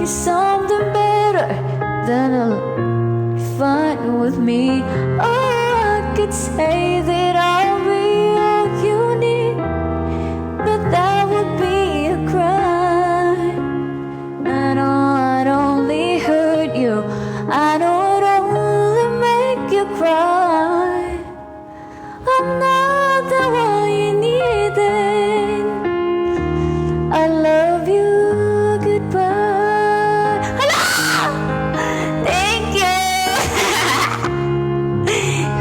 something better, then I'll be fine with me. Oh, I could say that I'll be all you need, but that would be a crime. I know I'd only hurt you, I know I'd only make you cry. I'm not the one you needed. I love you, goodbye. Hala! Thank you!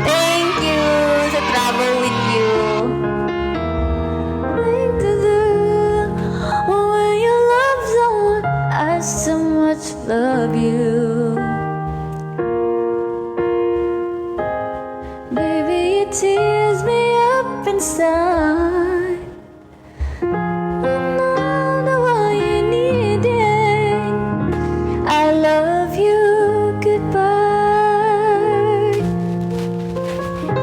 Thank you sa travel with you. Like to do when you love someone, I so much love you. Baby, it tears me up inside. I'm not the one you needed. I love you, goodbye.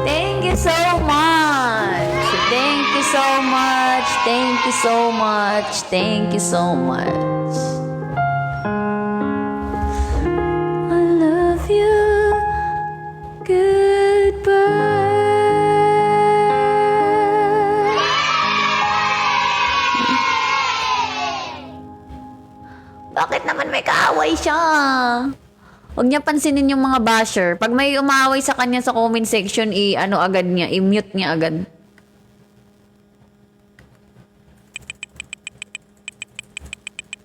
Thank you so much. Thank you so much. Thank you so much. Thank you so much. I love you, goodbye. Bakit naman may kaaway siya? Huwag niya pansinin yung mga basher. Pag may umaaway sa kanya sa comment section, i-ano agad niya, i-mute niya agad.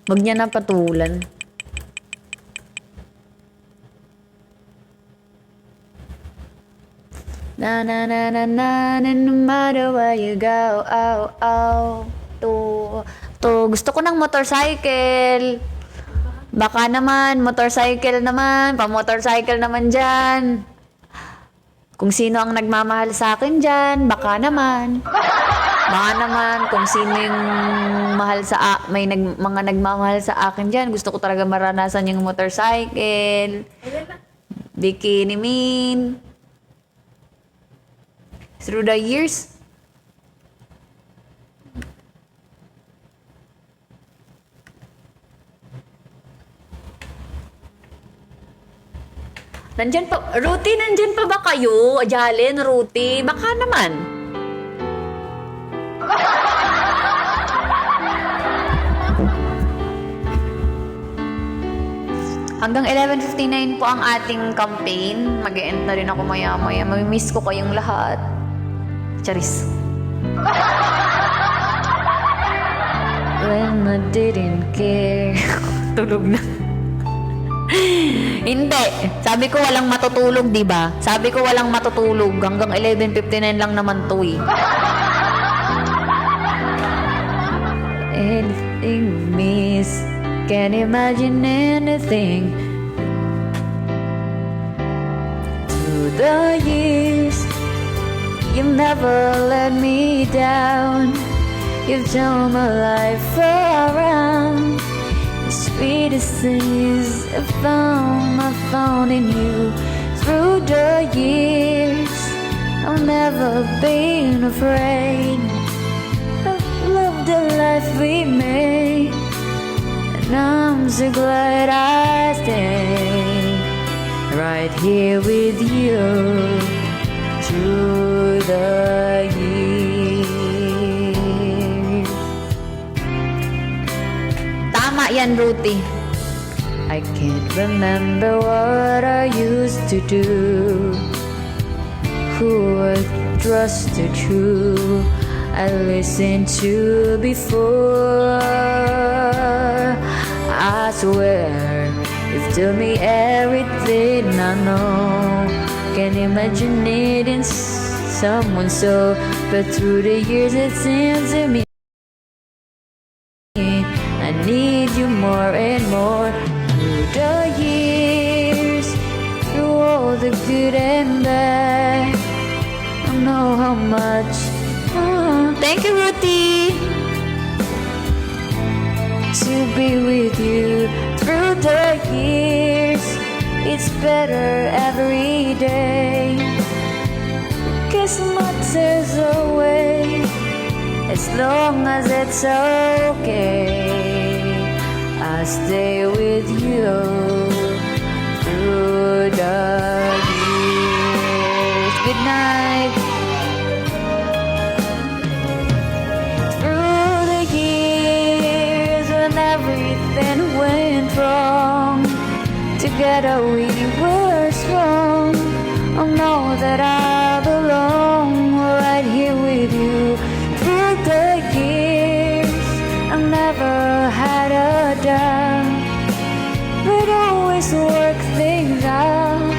Huwag niya napatulan. Na na na na na na, no matter where you go, oh oh. To gusto ko ng motorcycle. Baka naman motorcycle naman, pa-motorcycle naman diyan. Kung sino ang nagmamahal sa akin diyan, baka naman. Baka naman kung sino yung mahal sa mga nagmamahal sa akin diyan, gusto ko talaga maranasan yung motorcycle. Bikini Min. Through the years. Nandyan pa, Ruti, nandyan pa ba kayo? Jalen, Ruti, baka naman. Hanggang 11:59 po ang ating campaign. Mag-e-end na rin ako maya-maya. Mamimiss ko kayong lahat. Charis. When I didn't care. Tulog na. Hindi. Sabi ko walang matutulog, di ba? Sabi ko walang matutulog. Hanggang 11:59 lang naman to eh. Anything miss. Can't imagine anything. Through the years, you've never let me down. You've turned my life around. The sweetest things I found in you. Through the years, I've never been afraid. I've loved the life we made, and I'm so glad I stayed right here with you through the years. Tama yan, Ruti. I can't remember what I used to do, who I trusted true, I listened to before. I swear you've told me everything I know. Can't imagine needing someone so, but through the years it seems to me I need you more and more. Through the years, through all the good and bad, I know how much. Thank you, Ruti. To be with you through the years, it's better every day. Kiss my tears away, as long as it's okay. I'll stay with you through the years. Good night. Through the years when everything went wrong, together we were strong. I know that I belong right here with you. Through the years, I've never had a doubt. We'd always work things out.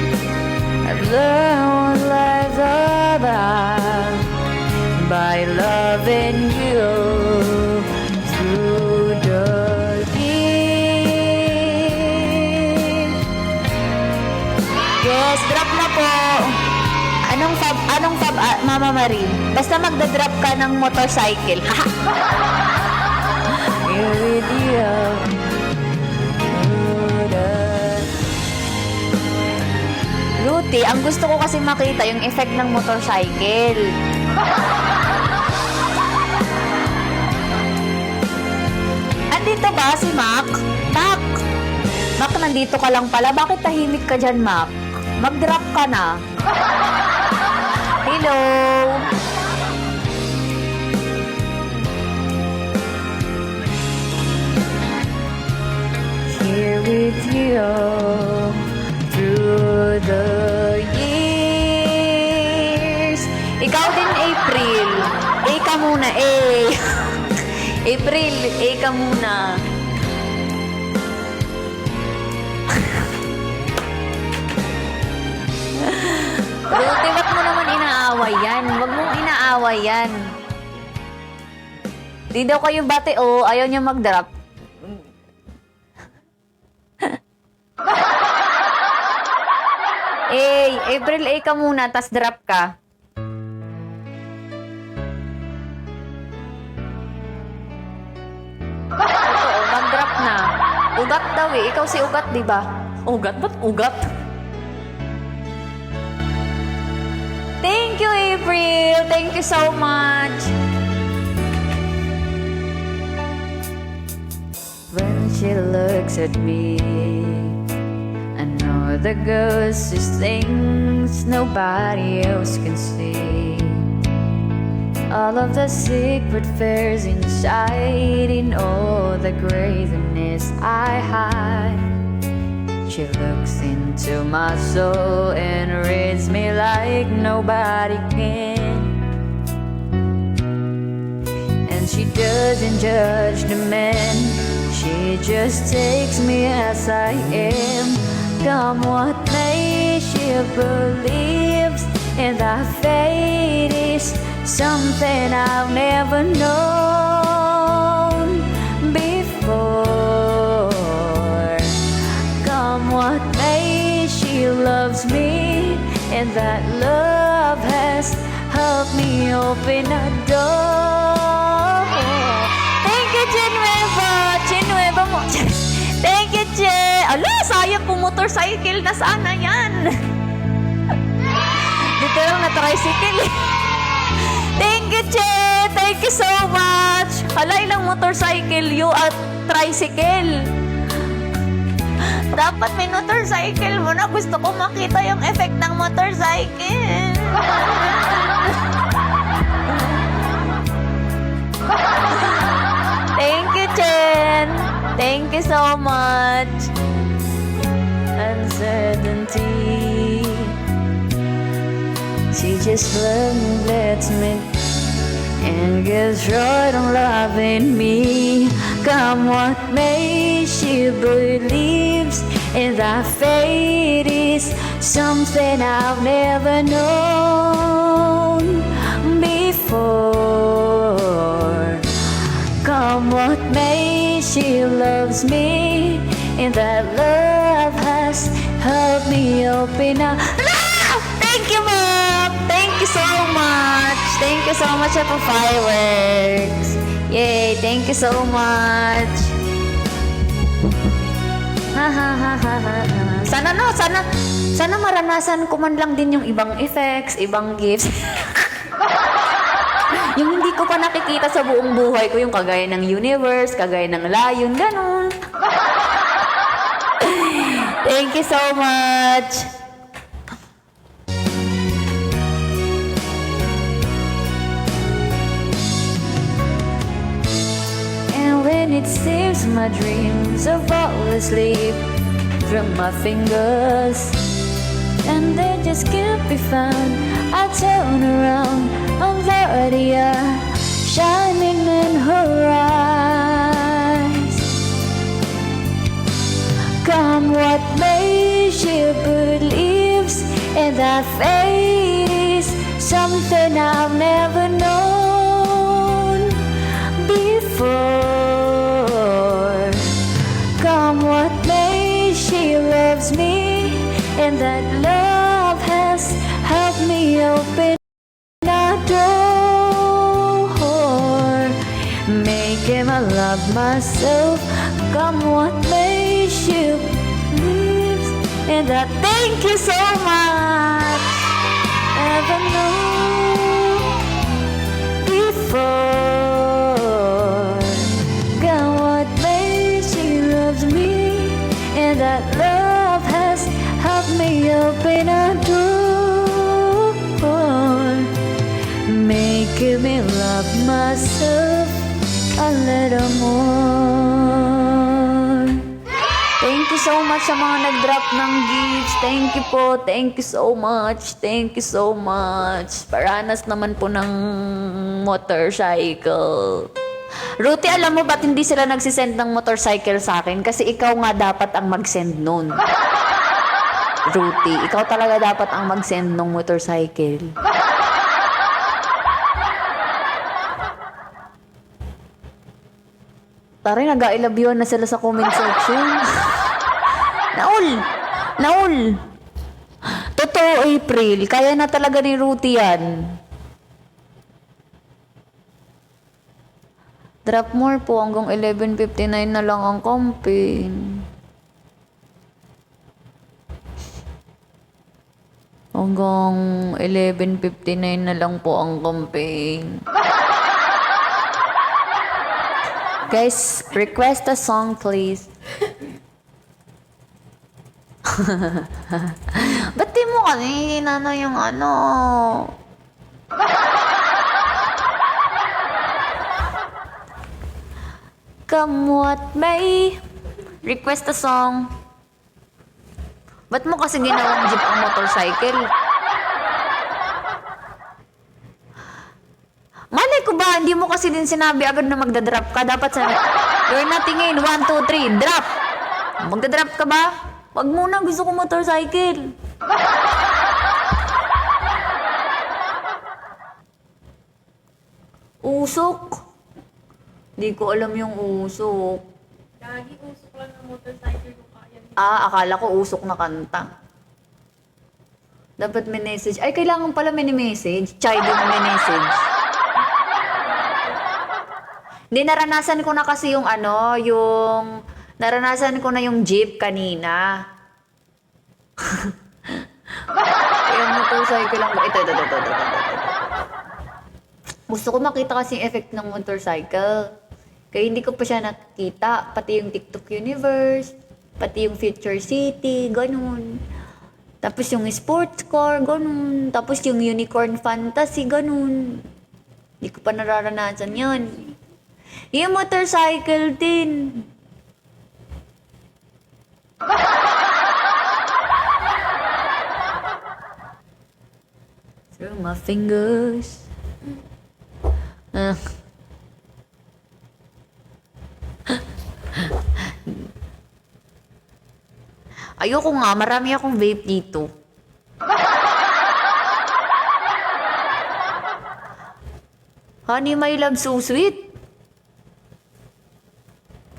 I've learned what life's about by loving you through the years. Yes, drop na po. Anong fab, Mama Marie? Basta magda-drop ka ng motorcycle. Here with you. Ruti, ang gusto ko kasi makita yung effect ng motorcycle. Andito ba si Mac? Mac! Mac, nandito ka lang pala. Bakit tahimik ka dyan, Mac? Mag-drop ka na. Hello! Here with you through the years. Ikaw din, April. A ka muna, A. April, A ka muna. Ruti, wag mo naman inaaway yan. Wag mong inaaway yan. Di daw kayo bate, oh. Ayaw niya mag-drop. April, A ka muna, tas drop ka. Totoo, mag-drop na. Ugat daw eh. Ikaw si Ugat, di ba? Ugat? Ba't Ugat? Thank you, April. Thank you so much. When she looks at me, I know the ghost is things nobody else can see. All of the secret fears inside, in all the craziness I hide. She looks into my soul and reads me like nobody can. And she doesn't judge the man, she just takes me as I am. Come what may, she believes in the fate is something I've never known before. Come what may, she loves me, and that love has helped me open a door. Thank you, Genueva! Genueva mo! Thank you, Je! Ala, sayang kung motorcycle na sana yan! Dito lang na tricycle eh. Thank you, Che! Thank you so much! Hala, ilang motorcycle you at tricycle. Dapat may motorcycle mo na. Gusto ko makita yung effect ng motorcycle. Thank you, Chen! Thank you so much! Uncertainty, she just lets me and gets right on loving me. Come what may, she believes in the fate is something I've never known before. Come what may, she loves me, and that love has helped me open up. Thank you, Mom! Thank you so much! Thank you so much for fireworks! Yay! Thank you so much! Ha ha ha ha ha. Sana maranasan ko man lang din yung ibang effects, ibang gifts. Yung hindi hindi ko pa nakikita sa buong buhay ko yung kagaya ng universe, kagaya ng lion, ganun. Thank you so much. And when it seems my dreams are falling asleep from my fingers, and they just can't be found, I turn around and there they are, shining in her eyes. Come what may, she believes in that fate is something I've never known before. Come what may, she loves me, and that love has helped me open a door, making me love myself. Come what may, she believes in that. Thank you so much. Never knew before. Come what may, she loves me, and that love has helped me open a door, making me love myself a little more. Thank you so much sa mga nag-drop ng gifts. Thank you po. Thank you so much. Thank you so much. Paranas naman po ng motorcycle. Ruti, alam mo ba't hindi sila nagsisend ng motorcycle sa akin? Kasi ikaw nga dapat ang mag-send nun. Ruti, ikaw talaga dapat ang mag-send ng motorcycle. Tari, nag-I-love you na sila sa comment section. Naul! Totoo, April. Kaya na talaga ni Ruti yan. Drop more po hanggang 11:59 na lang ang campaign. Hanggang 11:59 na lang po ang campaign. Guys, request a song please. Ba't di mo kasi hinana yung ano? Come what may. Request a song. Ba't mo kasi ginawang jeep ang motorcycle? Malay ko ba, hindi mo kasi din sinabi agad na magdadrop ka. Dapat sa you're natingin, 1, 2, 3, drop! Magdadrop ka ba? Wag muna, gusto ko motorcycle. Usok. Hindi ko alam yung usok. Lagi usok lang ng motorcycle kung kaya. Akala ko usok na kanta. Dapat may message. Ay, kailangan pala may message. Chai din may message. Hindi, naranasan ko na kasi yung ano, naranasan ko na yung jeep kanina. Yung motorcycle lang. Ito. Gusto ko makita kasi yung effect ng motorcycle. Kaya hindi ko pa siya nakikita. Pati yung TikTok Universe, pati yung Future City, ganun. Tapos yung sports car, ganun. Tapos yung Unicorn Fantasy, ganun. Hindi ko pa nararanasan yan. Yung motorcycle din. Through my fingers. Ayoko nga, marami akong vape dito. Honey, my love, so sweet.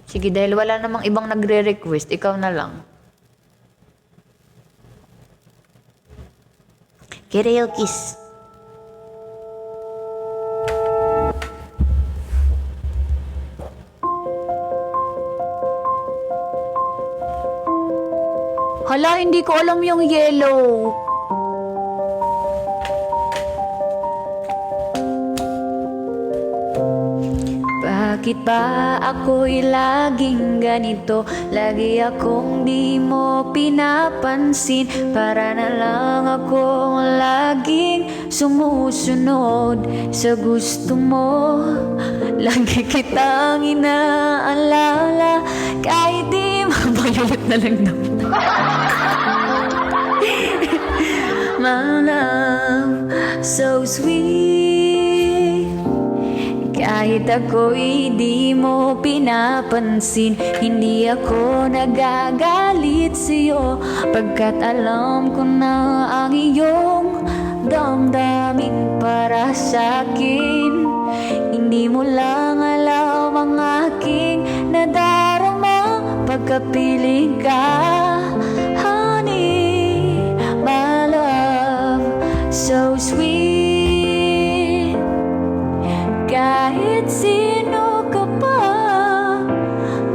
Sige, dahil wala namang ibang nagre-request, ikaw na lang. Kireo kiss. Hala, hindi ko alam yung yellow. Bakit ba ako'y laging ganito? Lagi akong di mo pinapansin. Para na lang akong laging sumusunod sa gusto mo. Lagi kitang inaalala, kahit di mabayot na lang daw. My love, so sweet. Kahit ako'y di mo pinapansin, hindi ako nagagalit sa'yo, pagkat alam ko na ang iyong damdamin para sa'kin. Hindi mo lang alam ang aking nadarama pagkapiling ka, honey. My love, so sweet. Kahit sino ka pa,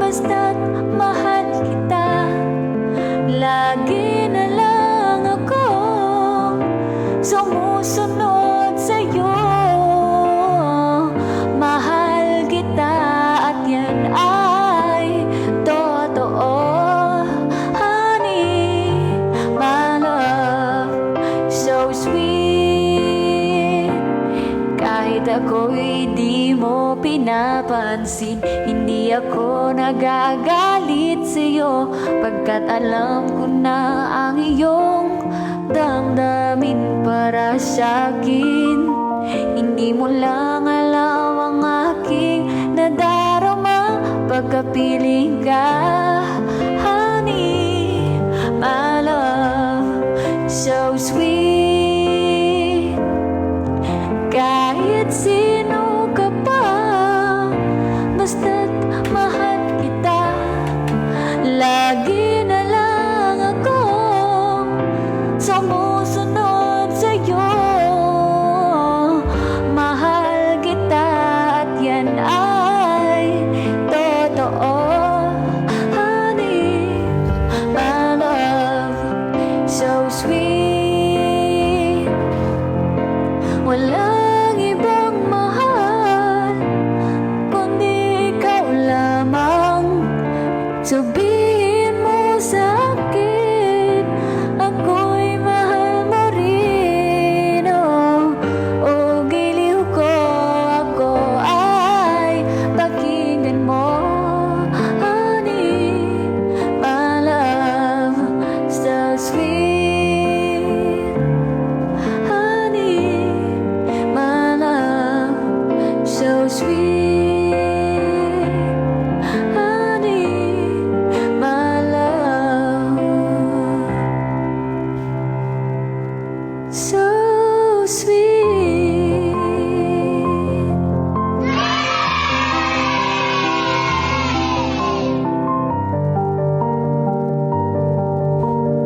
basta't mahal kita. Lagi na lang akong sumusunod sa'yo. Mahal kita at yan ay totoo, honey. My love, so sweet. Kahit ako'y di mo pinapansin, hindi ako nagagalit sa'yo, pagkat alam ko na ang iyong damdamin para sa'kin. Hindi mo lang alam ang aking nadarama pagkapiling ka, honey. My love, so sweet. Kahit sino ka pa, basta't mahal kita. Lagi na lang akong sumusunod sa'yo. Mahal kita at yan ay totoo, honey. My love, so sweet. Walang ibang mahal kundi ikaw lamang. Sabihin mo sa akin, ako'y mahal mo rin. O giliw ko, ako ay pakinggan mo, honey. My love, so sweet, honey. My love, so sweet, honey. My love, so sweet.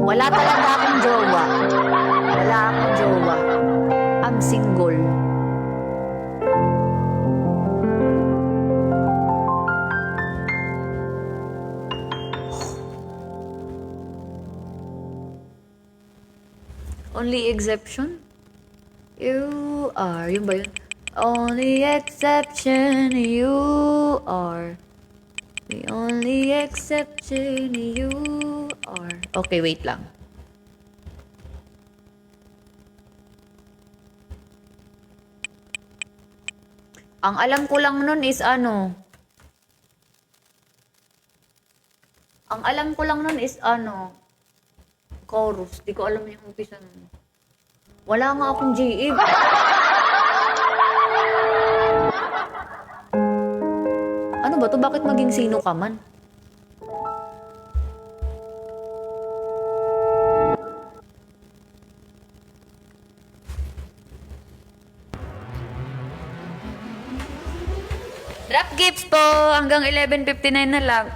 Wala talaga akong jowa. Wala akong jowa. I'm single. Only exception? You are. Yun ba yun? Only exception, you are. The only exception, you are. Okay, wait lang. Ang alam ko lang nun is ano. Ang alam ko lang nun is ano. Chorus. Di ko alam yung umpisa nun. Wala nga akong GE. Ano ba to? Bakit maging sino ka man? Drop gifts po! Hanggang 11:59 na lang.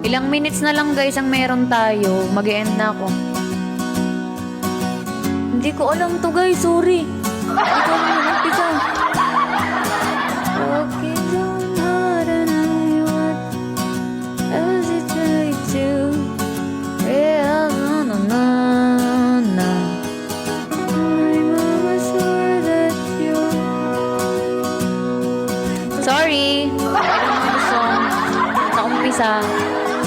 Ilang minutes na lang guys ang meron tayo. Mag-e-end na ako. Hindi ko alam to guys, sorry. Hindi ko alam yung umpisa. Okay, don't hide what else you try to. Yeah, na na na. I'm almost sure that you. Sorry. I don't know the song. Sa umpisa.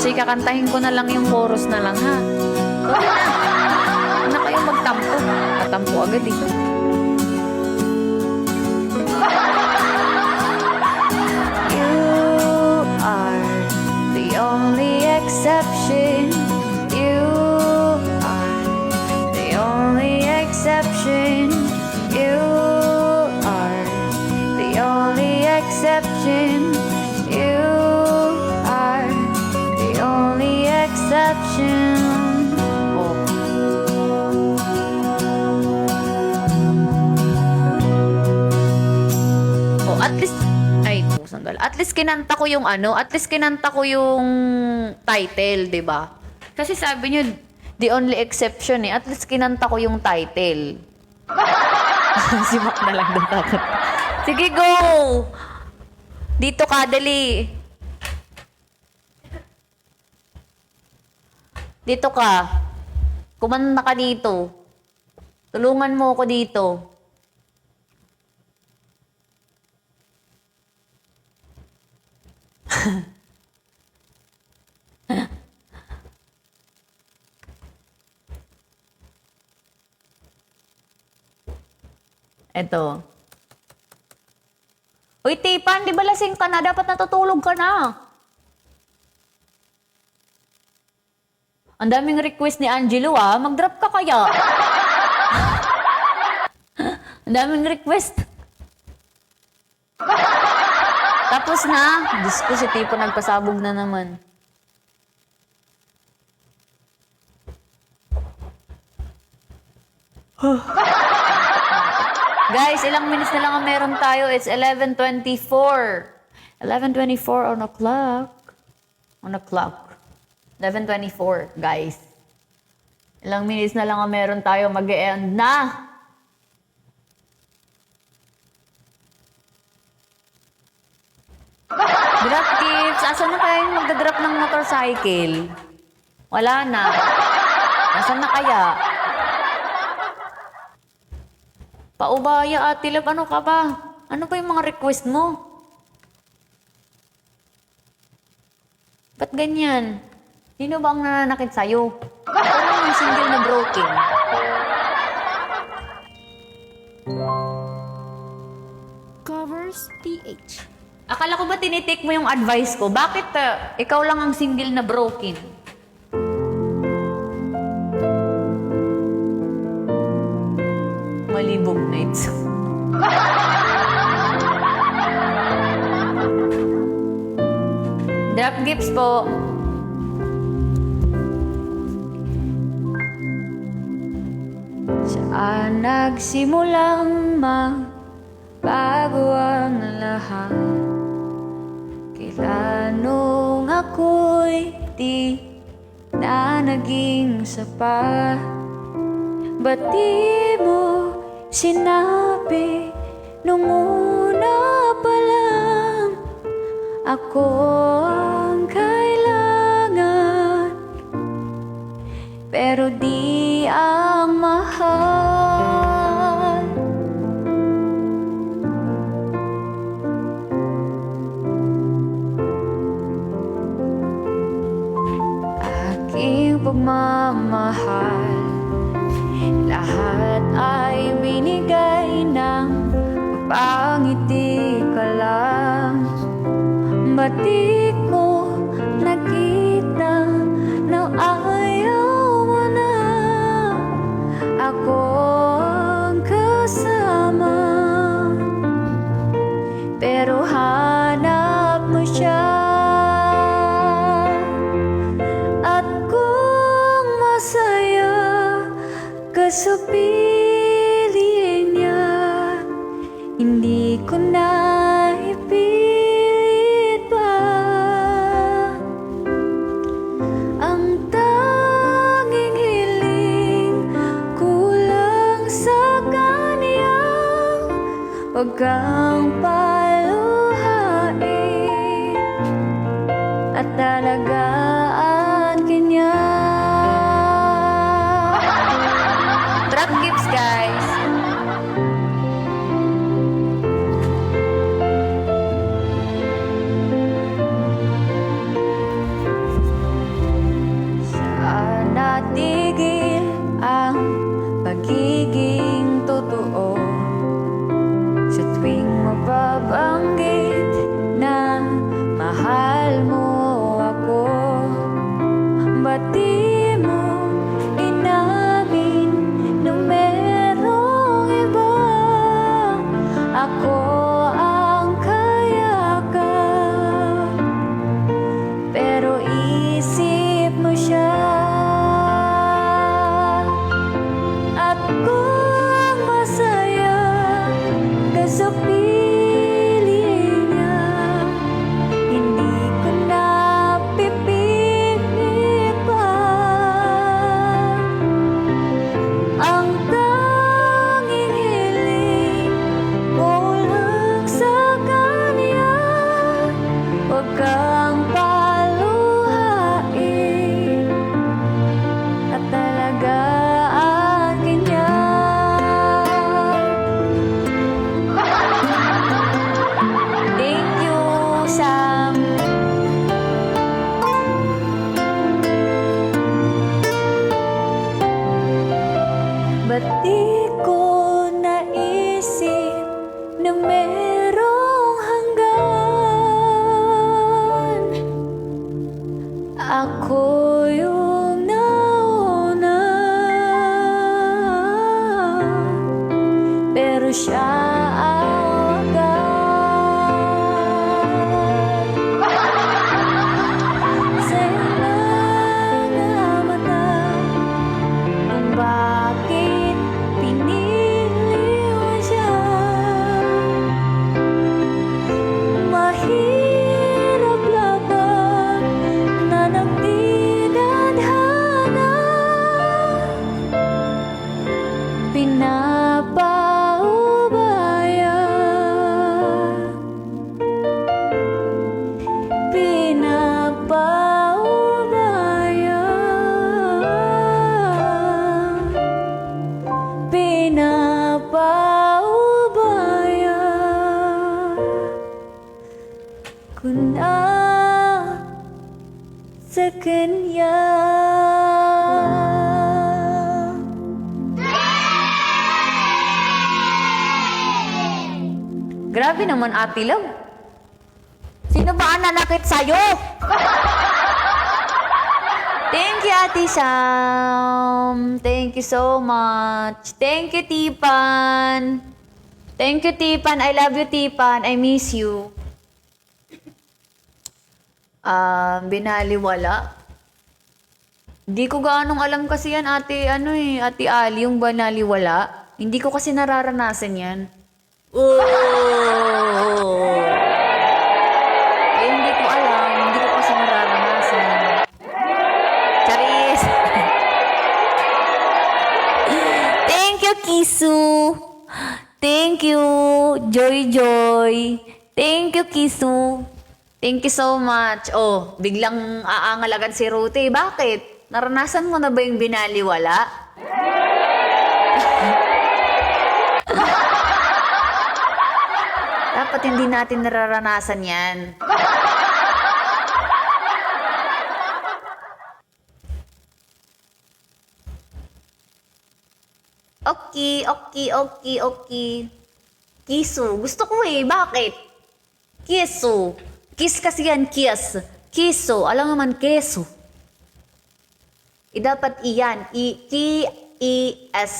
So, kakantahin ko na lang yung chorus na lang, ha? Okay na. Huwag na kayo magtampo. Katampo agad, eh. You are the only exception. You are the only exception. You are the only exception. You are the only exception. Oh. Oh, at least ay, sandal. At least kinanta ko yung ano, at least kinanta ko yung title, 'di ba? Kasi sabi niyo the only exception eh. At least kinanta ko yung title. Si Mac na lang daw takot. Sige, go! Dito ka, dali. Dito ka. Kumanta ka dito. Tulungan mo ako dito. Eto. Uy, Tipan, di ba lasing ka na? Dapat natutulog ka na. Ang daming request ni Angelo, ah. Mag-drop ka kaya? Ang daming request. Tapos na. Diyos ko, si Tipo nagpasabog na naman. Guys, ilang minutes na lang ang meron tayo. It's 11:24. 11:24 on the clock. On the clock. 11:24, guys. Ilang minutes na lang ang meron tayo. Mag-e-end na. Drop tips. Asan na kaya yung magdadrop ng motorcycle? Wala na. Asan na kaya? Paubaya, Ate Love, ano ka ba? Ano ba yung mga request mo? Ba't ganyan? Sino ba ang nananakit sa'yo? Ito lang yung single na broken. Covers PH. Akala ko ba tinitake mo yung advice ko? Bakit ikaw lang ang single na broken? Malibog nights. Drop gifts po. Saan nagsimulang magbago ang lahat? Kailan nung ako'y di na naging sapat? Ba't di mo sinabi nung una pa lang ako ang kailangan, pero di ang mahal. Aking pagmamahal, lahat ay binigay ng pangiti ka lang. Ba't di ko nakita na ayaw mo na ako ang kasama? Pero hanap mo siya, at kung masaya ka sa piling niya, hindi ko na ipilit pa. Huwag kang paluhain at talagaan kanya. Drop gifts, guys. Saan natigil ang pagiging totoo? Sa tuwing mababanggit na mahal mo ako, ba't di mo inamin na merong iba? Ako ang kayakap, pero isip mo siya. At kung masaya ka sa piling niya, hindi ko na pipilit pa. Ang tanging hiling ko lang sa kanya, huwag kang paluhain at talagaan kanya. Thank you, Sam. Ba't di ko naisip na merong hanggan? Ako yung nauna, pero siya ang agad. Sa mga mata, kung bakit pinili mo siya. Mahirap laban na nagdidadhana, pinapaubaya, pinapaubaya, pinapaubaya ko na sa kanya. Grabe naman, Ate Love. Sino ba ang nanakit sa'yo? Thank you, Ate Sam. Thank you so much. Thank you, Tipan. Thank you, Tipan. I love you, Tipan. I miss you. Binaliwala. Hindi ko gaanong alam kasi yan, Ate Ali, yung binaliwala. Hindi ko kasi nararanasan yan. Oh! Eh, hindi ko alam. Hindi ko kasi nararanasan. Charis! Thank you, Kisu! Thank you, Joy. Thank you, Kisu. Thank you so much. Oh, biglang aangal agad si Ruti. Bakit? Naranasan mo na ba yung binaliwala? Dapat hindi natin nararanasan yan. Okay. Kisu. Gusto ko bakit? Kisu. Kiss kasi yan, kiss. Kisu. Alam naman, keso. Dapat iyan. K-E-S.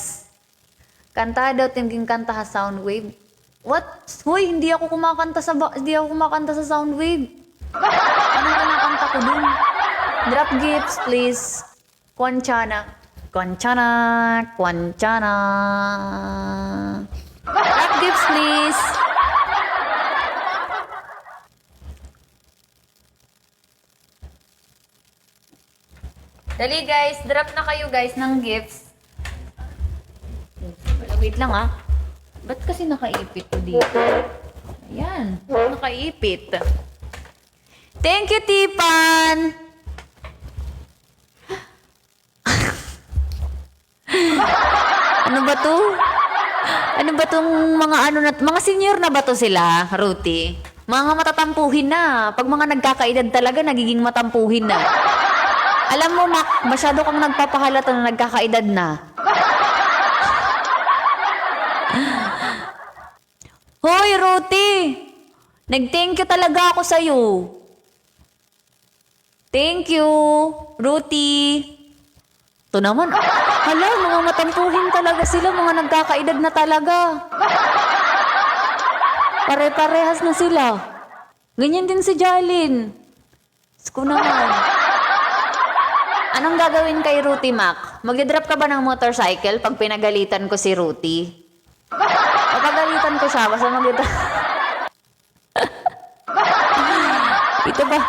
Kanta daw, tingin kanta sa Soundwave. What? Hoy, hindi ako kumakanta sa Soundwave. Anong kinakanta ko dun? Drop gifts, please. Conchana. Drop gifts, please. Dali guys, drop na kayo guys ng gifts. Wait lang Ba't kasi nakaipit to dito? Ayan, nakaipit. Thank you, Tipan! Ano ba to? Ano ba tong mga mga senior na ba to sila, Ruti? Mga matatampuhin na. Pag mga nagkakaedad talaga, nagiging matampuhin na. Alam mo, Mac, masyado kang nagpapahalata na nagkakaedad na. Hoy, Ruti! Nag-thank you talaga ako sa'yo. Thank you, Ruti. Ito naman, hala, mga matampuhin talaga sila, mga nagkakaedad na talaga. Pare-parehas na sila. Ganyan din si Jalin. Sko naman. Anong gagawin kay Ruti, Mac? Mag-drop ka ba ng motorcycle pag pinagalitan ko si Ruti? Papagalitan ko siya, basta mag-drop. Ito ba?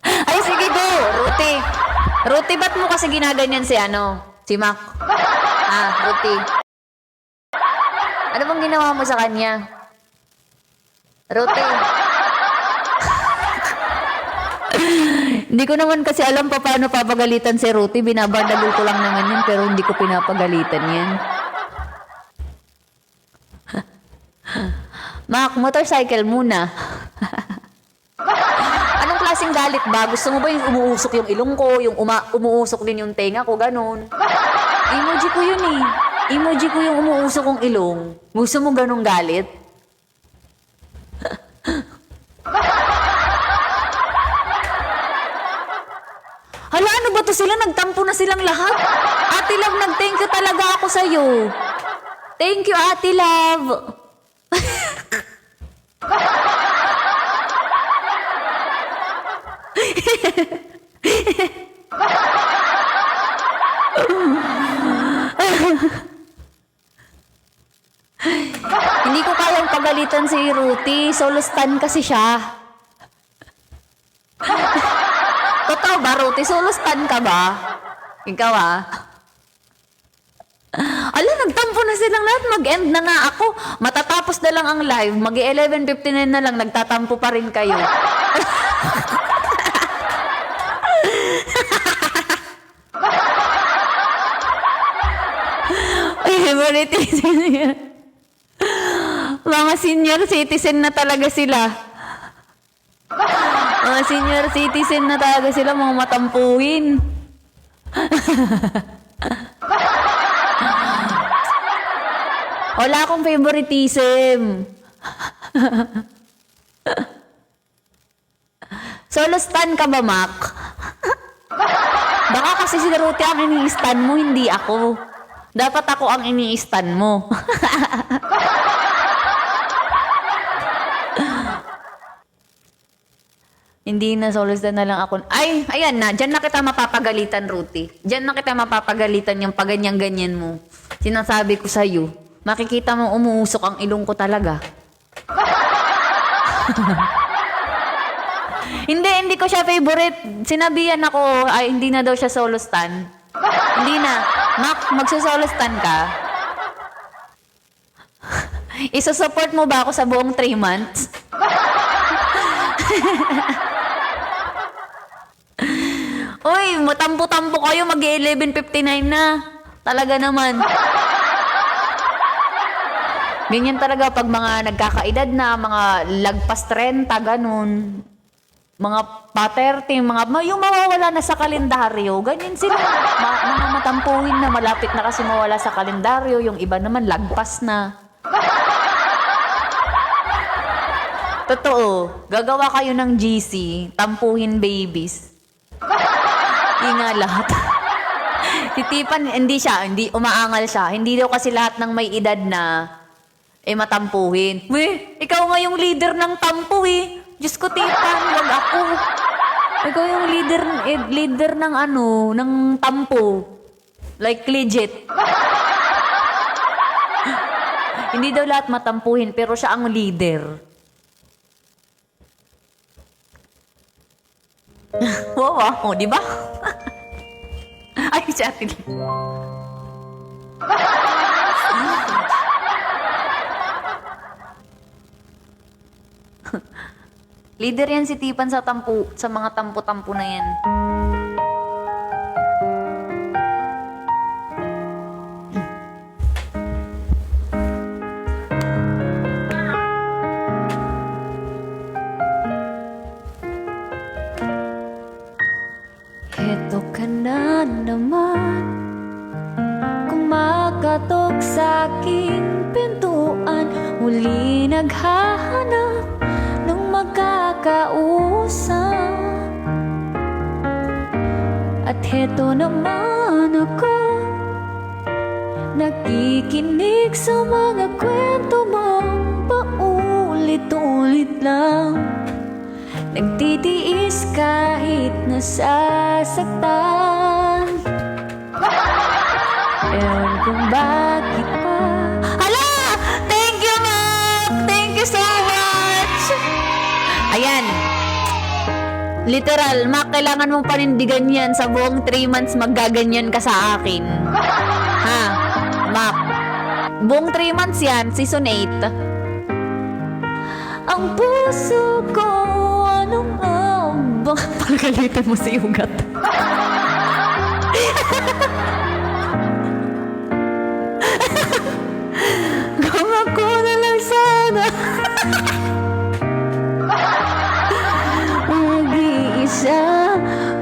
Ay, sige, go! Ruti. Ruti, ba't mo kasi ginaganyan si si Mac? Ruti. Ano bang ginawa mo sa kanya? Ruti. Hindi ko naman kasi alam paano papagalitan si Ruti. Binabandagol ko lang naman yun, pero hindi ko pinapagalitan yan. Mac, motorcycle muna. Anong klaseng galit ba? Gusto mo ba yung umuusok yung ilong ko, yung umuusok din yung tenga ko, ganun? Emoji ko yun eh. Emoji ko yung umuusok kong ilong. Gusto mo ganung galit? Hala, ano ba to sila? Nagtampo na silang lahat. Ate Love, nag-thank you talaga ako sa'yo. Thank you, Ate Love. Hindi ko kayang pagalitan si Ruti. Solo stan kasi siya. Totoo ba, Ruti? Solo stan ka ba? Ikaw Ala, nagtampo na silang lahat. Mag-end na nga ako. Matatapos na lang ang live. Mag-11:59 na lang. Nagtatampo pa rin kayo. Ay, favoritism niya. Mga senior citizen na talaga sila. Mga senior citizen na talaga sila, mga matampuhin. Wala akong favoritism. Solo stan ka ba, Mac? Baka kasi si Ruti ang ini-stan mo, hindi ako. Dapat ako ang ini-stan mo. Hindi na, solo stan na lang ako. Ay, ayan na. Diyan na kita mapapagalitan, Ruti. Diyan na kita mapapagalitan yung paganyan-ganyan mo. Sinasabi ko sa'yo. Makikita mo umuusok ang ilong ko talaga. Hindi ko siya favorite. Sinabihan ako, ay hindi na daw siya solo stan. Hindi na. Mac, magsusolo stan ka? Isusupport mo ba ako sa buong 3 months? Uy, matampo-tampo kayo, mag-11:59 na. Talaga naman. Ganyan talaga pag mga nagkakaedad na, mga lagpas 30, ganun. Mga pa-30, yung mawawala na sa kalendaryo, ganyan sila. Mga matampuhin na, malapit na kasi mawala sa kalendaryo, yung iba naman lagpas na. Totoo, gagawa kayo ng GC, tampuhin babies. Nga lahat. Titipan, hindi umaangal siya. Hindi daw kasi lahat ng may edad na matampuhin. Weh, ikaw nga yung leader ng tampo Diyos ko, Tipan, wag ako. Ikaw yung leader ng ng tampo. Like legit. Hindi daw lahat matampuhin, pero siya ang leader. Wow, di ba? Ay, si Ate. Leader yan si Tipan sa mga tampo-tampo na yan. Heto ka na naman, kumakatok sa aking pintuan, huli naghahanap ng magkakausap. At heto naman ako, nakikinig sa mga kwento mong paulit-ulit lang. Nagtitiis kahit nasasaktan. Ewan kung bakit pa. Hala! Thank you, Mac! Thank you so much! Ayan. Literal, Mac, kailangan mong panindigan yan. Sa buong 3 months, maggaganyan ka sa akin. Ha? Mac. Buong 3 months yan, season 8. Ang puso ko, anong abang? Pagalitan mo si Ugat. Kung ako na lang sana mag-iisa.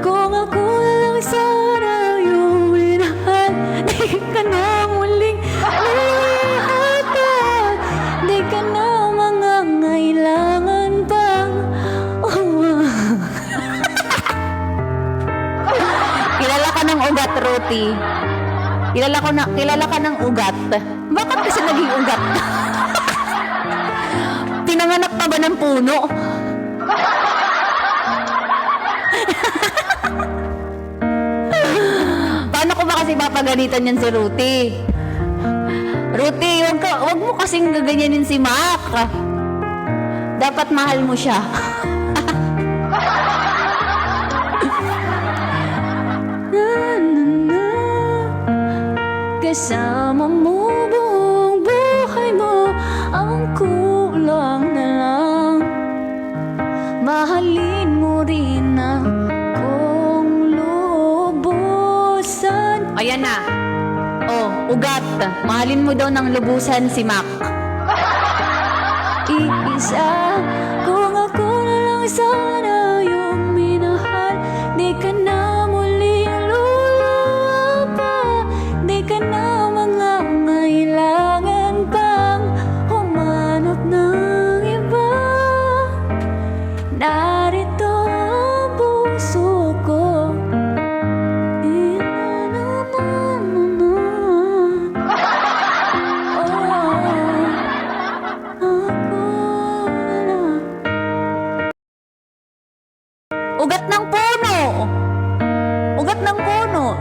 Kung ako na lang sana yung minahal, di ka na muling lihatag. Di ka na mangangailangan pang Kilala ka ng ugat, Ruti. Kilala ka ng ugat. Bakit kasi naging ugat? Pinanganak pa ba ng puno? Paano ko ba kasi papagalitan yan si Ruti? Ruti, wag mo kasing gaganyanin si Mac. Dapat mahal mo siya. Kasama mo buong buhay mo, ang kulang na lang mahalin mo rin akong lubusan. Ayan na. Oh, ugat. Mahalin mo daw ng lubusan si Mac. Iisa, kung ako na lang sana yung minahal, di ka na muli luluwa pa. Di ka na mangangailangan pang humanap ng iba. Narito ang puso ko. Di na naman Ugat ng puno. Ugat ng puno.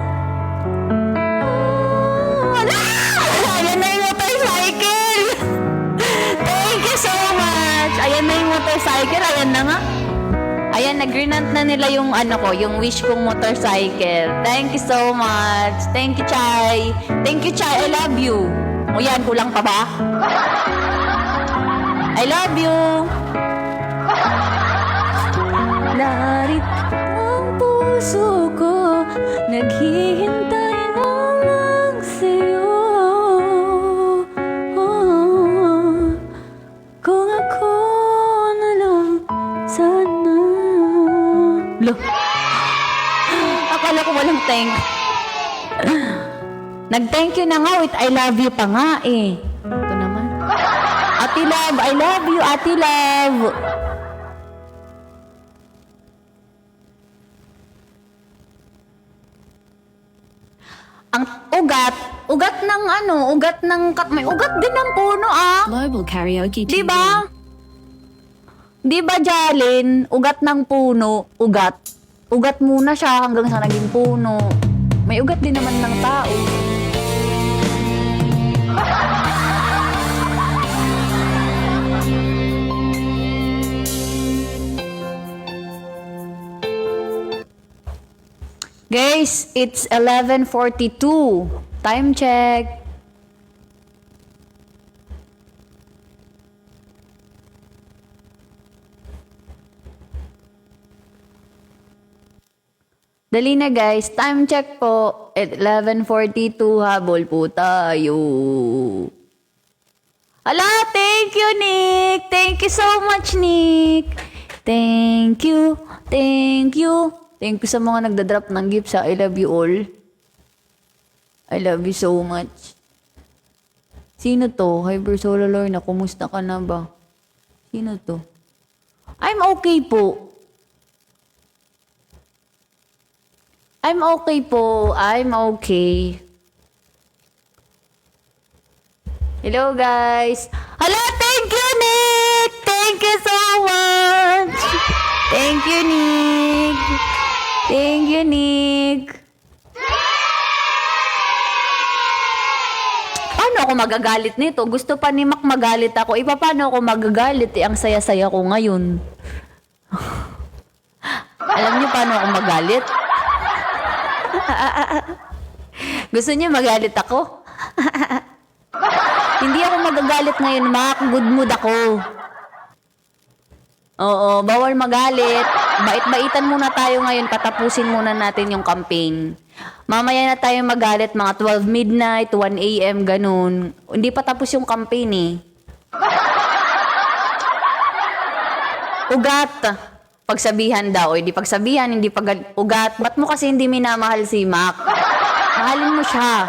Wala! Ayan na yung motorcycle. Thank you so much. Ayan na yung motorcycle. Ayan na nga. Ayan, nag-grant na nila yung yung wish kong motorcycle. Thank you so much. Thank you, Chay. Thank you, Chay. I love you. O yan, kulang pa ba? I love you. Narito ang puso ko, naghihintay lamang sa'yo. Kung ako na lang sana. Lo, akala ko walang thank. Nag-thank you na nga with I love you pa nga eh. Ito naman. Ate Love, I love you, Ate Love. Ang ugat ng may ugat din ng puno Global Karaoke TV. Di ba? Di ba, Jalin? Ugat ng puno, ugat. Ugat muna siya hanggang sa naging puno. May ugat din naman ng tao. Guys, it's 11:42. Time check. Dali na guys, time check po. At 11:42, habol po tayo. Ala, thank you, Nick! Thank you so much, Nick! Thank you, thank you. Thank you sa mga nagdadrop ng gifts ha. I love you all. I love you so much. Sino to? Hyper Solo Lorna, kumusta ka na ba? Sino to? I'm okay po. I'm okay po. I'm okay. Hello guys. Hello, thank you Nick. Thank you so much. Thank you Nick. Thank you Nick. Paano ako magagalit nito? Gusto pa ni Mac magalit ako. Paano ako magagalit? Ang saya-saya ko ngayon. Alam niyo paano ako magalit? Gusto niyo magalit ako? Hindi ako magagalit ngayon, Mac. Good mood ako. Oo, bawal magalit. Bait-baitan muna tayo ngayon. Patapusin muna natin yung campaign. Mamaya na tayo magalit, mga 12 midnight, 1 a.m., ganun. Hindi pa tapos yung campaign eh. Ugat. Pagsabihan daw. Hindi pagsabihan, hindi ugat. Ba't mo kasi hindi minamahal si Mac? Mahalin mo siya.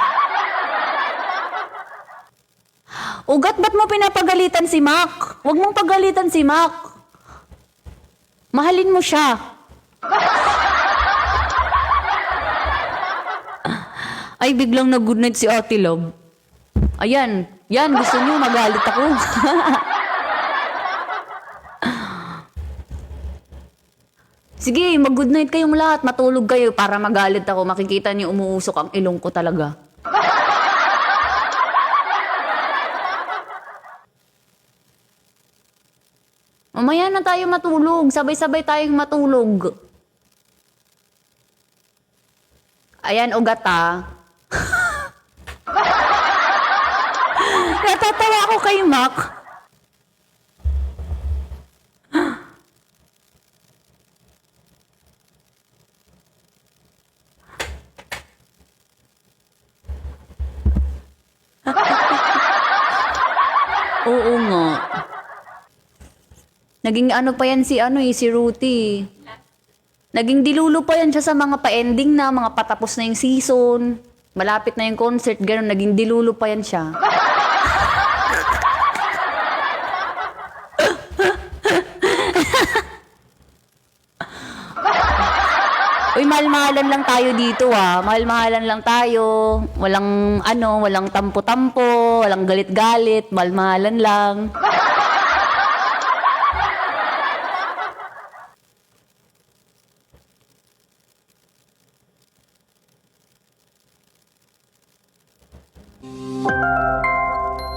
Ugat, ba't mo pinapagalitan si Mac? Huwag mong pagalitan si Mac. Mahalin mo siya. Ay, biglang nag-good night si Ate Love. Ayan. Yan, gusto niyo magalit ako. Sige, mag-good night kayong lahat. Matulog kayo para magalit ako. Makikita niyo umuusok ang ilong ko talaga. Mamaya na tayo matulog. Sabay-sabay tayong matulog. Ayan, ugat ah. Natatawa ako kay Mac. Oo nga. Naging ano pa yan si Ruthie. Naging dilulo pa yan siya sa mga pa-ending na, mga patapos na yung season. Malapit na yung concert, gano'n. Naging dilulo pa yan siya. Uy, mahal-mahalan lang tayo dito ah. Mahal-mahalan lang tayo. Walang tampo-tampo, walang galit-galit, mahal-mahalan lang.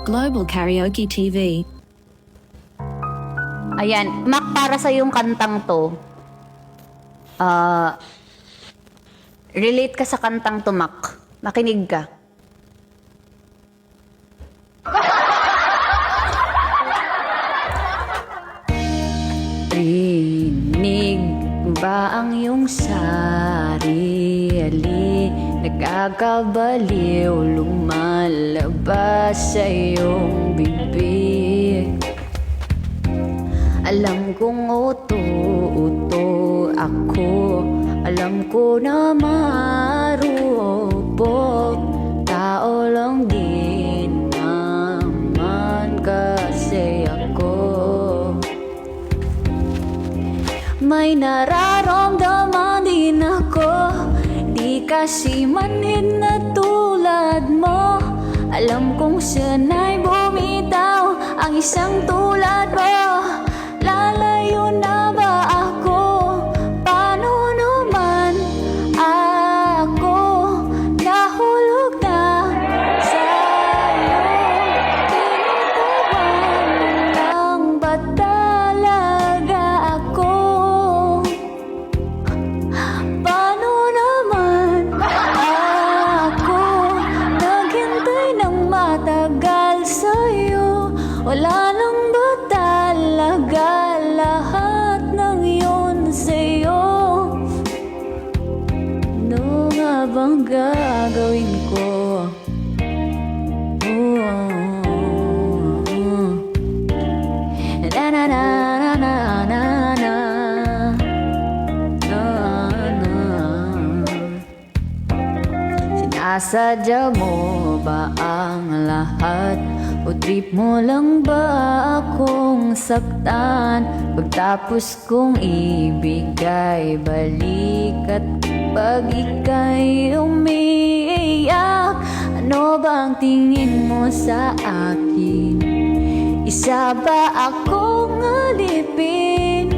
Global Karaoke TV. Ayan, Mac, para sa yung kantang to. Relate ka sa kantang to, Mac. Makinig ka. Rinig ba ang iyong sarili? Nagkakabaliw, lumalabas sa iyong bibig. Alam kong uto-uto ako. Alam ko na marupok. Tao lang din naman kasi ako. May nararamdaman din ako. Di kasi manhid na tulad mo. Alam kong sana'y bumitaw ang isang tulad mo. Lalayo na ba ako? Paano naman ako nahulog na sa'yo? Tinitawan lang ba talaga ako? Paano naman ako naghintay ng matagal sa'yo? Wala lang ba talaga bang gagawin ko? Na na na na na na na. Sinasadya mo ba ang lahat? O trip mo lang ba akong saktan? Pagtapos kong ibigay balik at pag ika'y umiiyak, ano bang tingin mo sa akin? Isa ba akong alipin?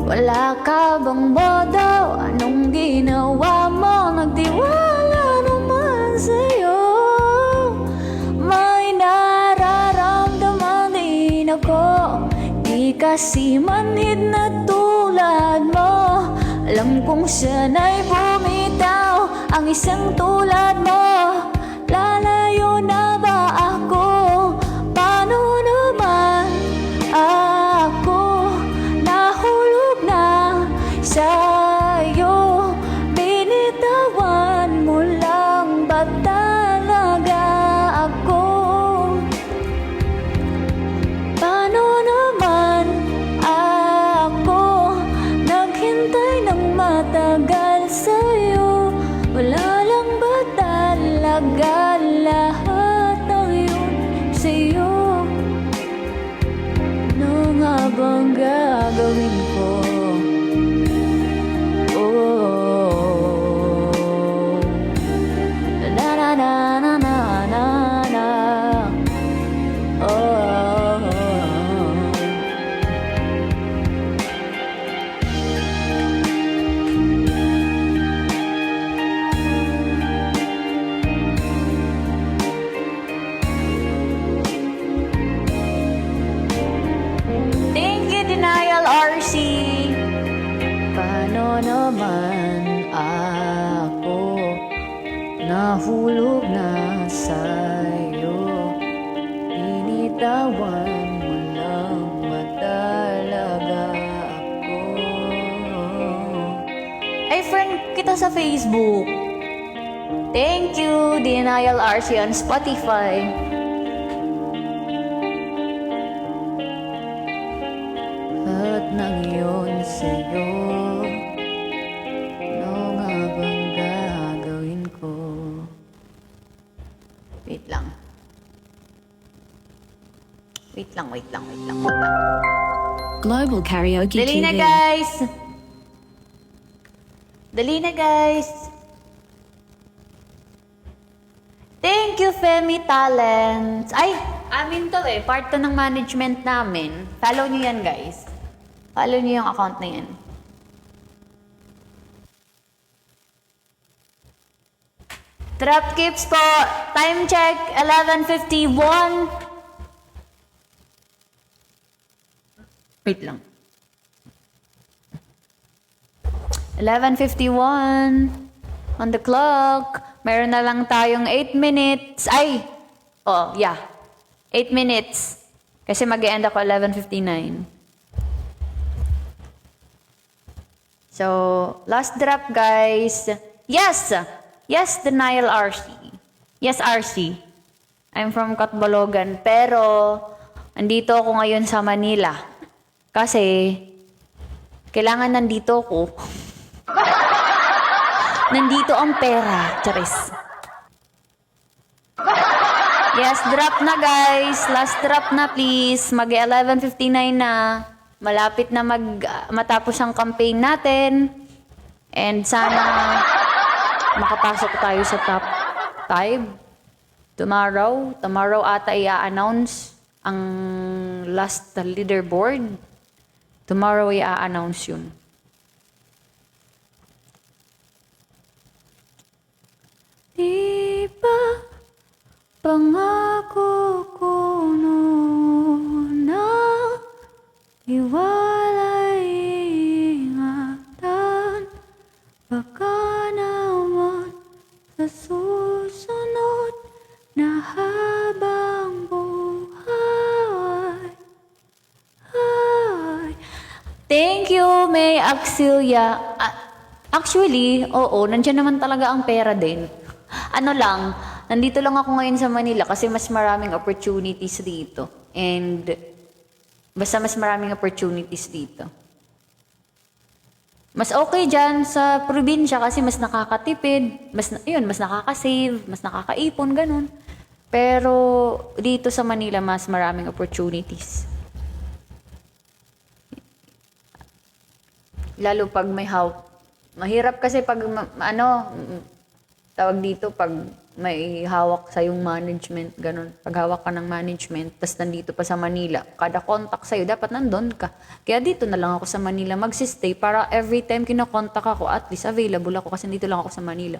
Wala ka bang modo? Anong ginawa mo? Nagtiwala naman sa'yo. May nararamdaman din ako, di kasi manhid na tulad mo. Alam kong sana'y bumitaw ang isang tulad mo. Lalayo na ba ako? Paano naman ako? Nahulog na sa'yo. Binitawan mo lang ba talaga ako? Paano naman ako naghintay ng matagal sa'yo? Wala lang ba talaga lahat ng yun sa'yo? Ano nga bang gagawin ko? Oh, na na na na na na na. Oh. Thank you, Denial RC. Paano naman ako nahulog na sa'yo? Binitawan mo lang ba talaga ako? Ay, friend kita sa Facebook. Thank you, Denial RC on Spotify. At nang yun sa'yo, ano nga bang gagawin ko? Wait lang. Wait lang. Global Karaoke Dali na, TV. guys! Dali na, guys! Thank you, Femi Talents! Ay! Amin to eh. Part to ng management namin. Follow nyo yan, guys. Follow nyo yung account na yan. Trap Kips po. Time check, 11:51. Wait lang. 11:51 on the clock. Meron na lang tayong 8 minutes. Ay! Oh, yeah. 8 minutes. Kasi mag-e-end ako 11:59. So, last drop, guys. Yes! Yes, Denial RC. Yes, RC. I'm from Katbalogan. Pero, andito ako ngayon sa Manila. Kasi, kailangan nandito ako. Nandito ang pera. Charis. Yes, drop na, guys. Last drop na, please. Mag-11:59 na. Malapit na matapos ang campaign natin. And sana makapasok tayo sa top 5 tomorrow. Tomorrow ata i-announce ang last leaderboard. Tomorrow i-announce yun. Di ba pangako ko noon na iwalay ingatan, baka naman sa susunod na habang buhay. Thank you, May Auxilia. Actually, oo, nandiyan naman talaga ang pera din. Ano lang, nandito lang ako ngayon sa Manila kasi mas maraming opportunities dito. And basta mas maraming opportunities dito. Mas okay dyan sa probinsya kasi mas nakakatipid, mas nakakasave, mas nakakaipon, ganun. Pero dito sa Manila, mas maraming opportunities. Lalo pag may mahirap kasi pag tawag dito pag may hawak sa yung management, ganun. Pag hawak ka ng management, tas nandito pa sa Manila, kada contact sa'yo, dapat nandun ka. Kaya dito na lang ako sa Manila magsistay para every time kinokontak ako, at least available ako kasi dito lang ako sa Manila.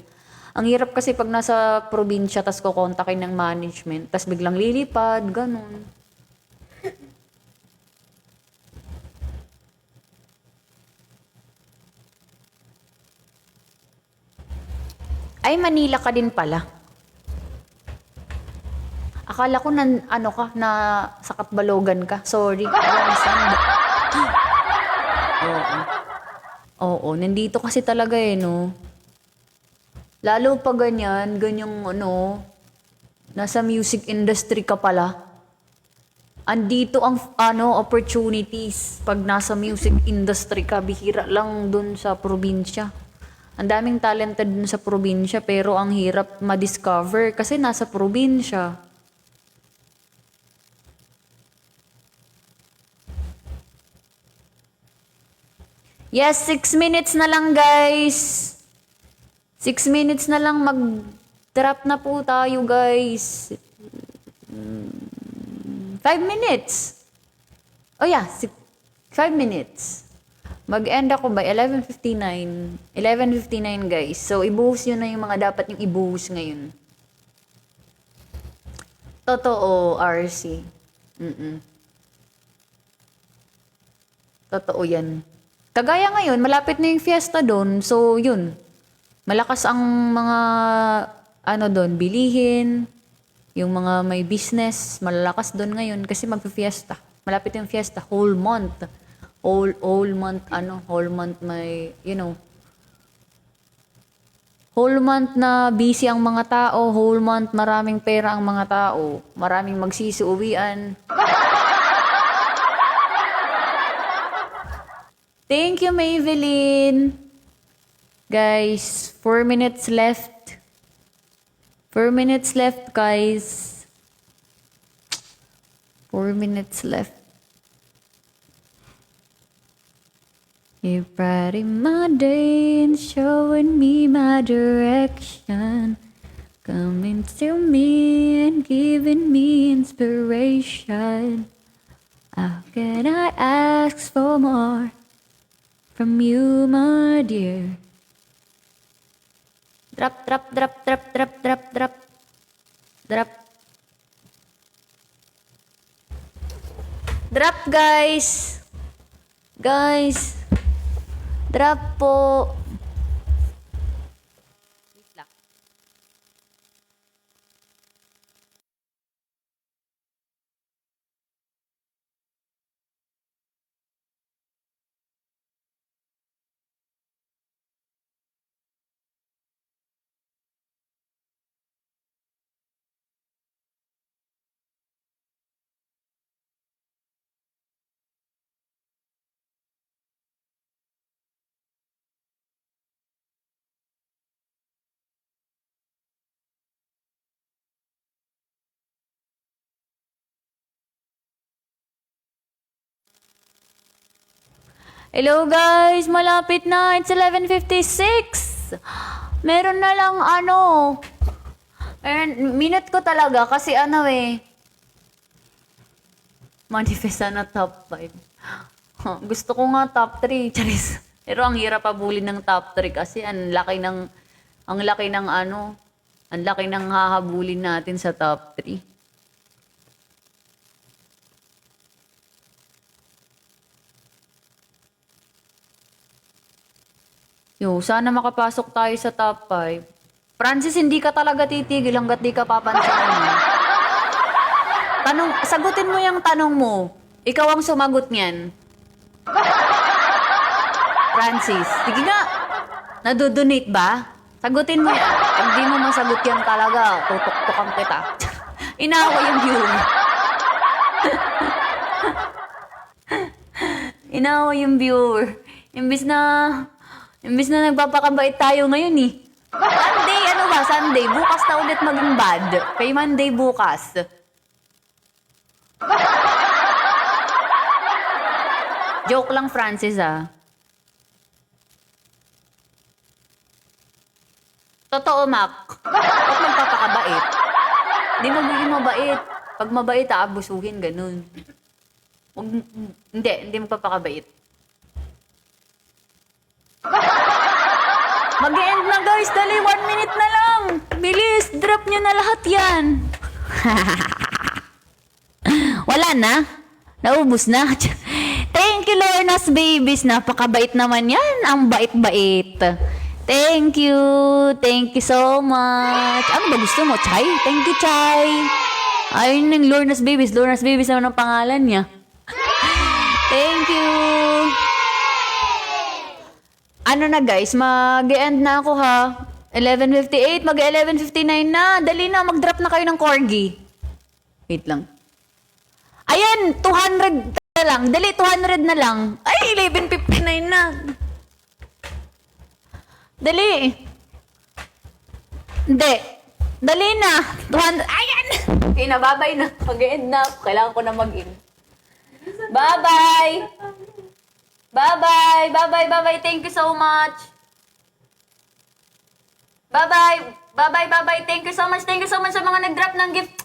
Ang hirap kasi pag nasa probinsya, tas kukontakin ng management, tas biglang lilipad, ganun. Ay, Manila ka din pala. Akala ko na sa Katbalogan ka. Sorry. Oo. Oo, nandito kasi talaga no. Lalo pa ganyang nasa music industry ka pala. Andito ang opportunities pag nasa music industry ka, bihira lang dun sa probinsya. Ang daming talented dun sa probinsya pero ang hirap ma-discover kasi nasa probinsya. Yes, 6 minutes na lang guys. 6 minutes na lang mag-drop na po tayo guys. 5 minutes. Oh yeah, 5 minutes. Mag-end ako by 11:59. 11:59 guys. So, ibuhos yun na yung mga dapat yung ibuhos ngayon. Totoo, RC. Totoo yan. Kagaya ngayon, malapit na yung fiesta doon. So, yun. Malakas ang mga, doon, bilihin. Yung mga may business, malalakas doon ngayon kasi magpi-fiesta. Malapit yung fiesta, whole month. Whole month may, whole month na busy ang mga tao, whole month maraming pera ang mga tao, maraming magsisiuwian. Thank you, Maybelline. Guys, 4 minutes left. 4 minutes left, guys. 4 minutes left. You're brighting my day and showing me my direction. Coming to me and giving me inspiration. How can I ask for more from you, my dear? Drop, drop, drop, drop, drop, drop, drop. Drop. Drop, guys. Guys. Drop po. Hello guys, malapit na. It's 11:56. Meron na lang minute ko talaga kasi manifest na top 5. Gusto ko nga top 3, charis. Pero ang hirap habulin ng top 3 kasi ang laki ng hahabulin natin sa top 3. Sana makapasok tayo sa top 5. Francis, hindi ka talaga titigil hanggat di ka papansinin. Sagutin mo yung tanong mo. Ikaw ang sumagot niyan. Francis, sige nga. Nadodonate ba? Sagutin mo yan. Pag di mo masagot yan talaga, tutok-tukan kita. Inawa yung viewer. Inawa yung viewer. Imbis na nagpapakabait tayo ngayon eh. Sunday, ano ba? Sunday. Bukas na ulit maging bad. Kay Monday bukas. Joke lang, Francis, ah. Totoo, Mac. Ba't magpapakabait? Hindi magiging mabait. Pag mabait, aabusuhin, ganun. Hindi magpapakabait. Mag-end na, guys. Dali, 1 minute na lang. Bilis, drop nyo na lahat yan. Wala na? Naubos na? Thank you, Lorna's Babies. Napakabait naman yan. Ang bait-bait. Thank you. Thank you so much. Ano ba gusto mo, Chay? Thank you, Chay. Ayun yung Lorna's Babies. Lorna's Babies naman ang pangalan niya. Thank you. Ano na, guys? Mag-end na ako, ha? 11:58. Mag-11:59 na. Dali na. Mag-drop na kayo ng corgi. Wait lang. Ayan, 200 na lang. Dali, 200 na lang. Ay, 11:59 na. Dali. Hindi. Dali na. 200. Ayan. Okay na, bye-bye na. Mag-end na. Kailangan ko na mag-end. Bye-bye. Bye-bye. Bye-bye. Bye-bye. Thank you so much. Bye-bye. Bye-bye. Bye-bye. Thank you so much. Thank you so much sa mga nag-drop ng gift.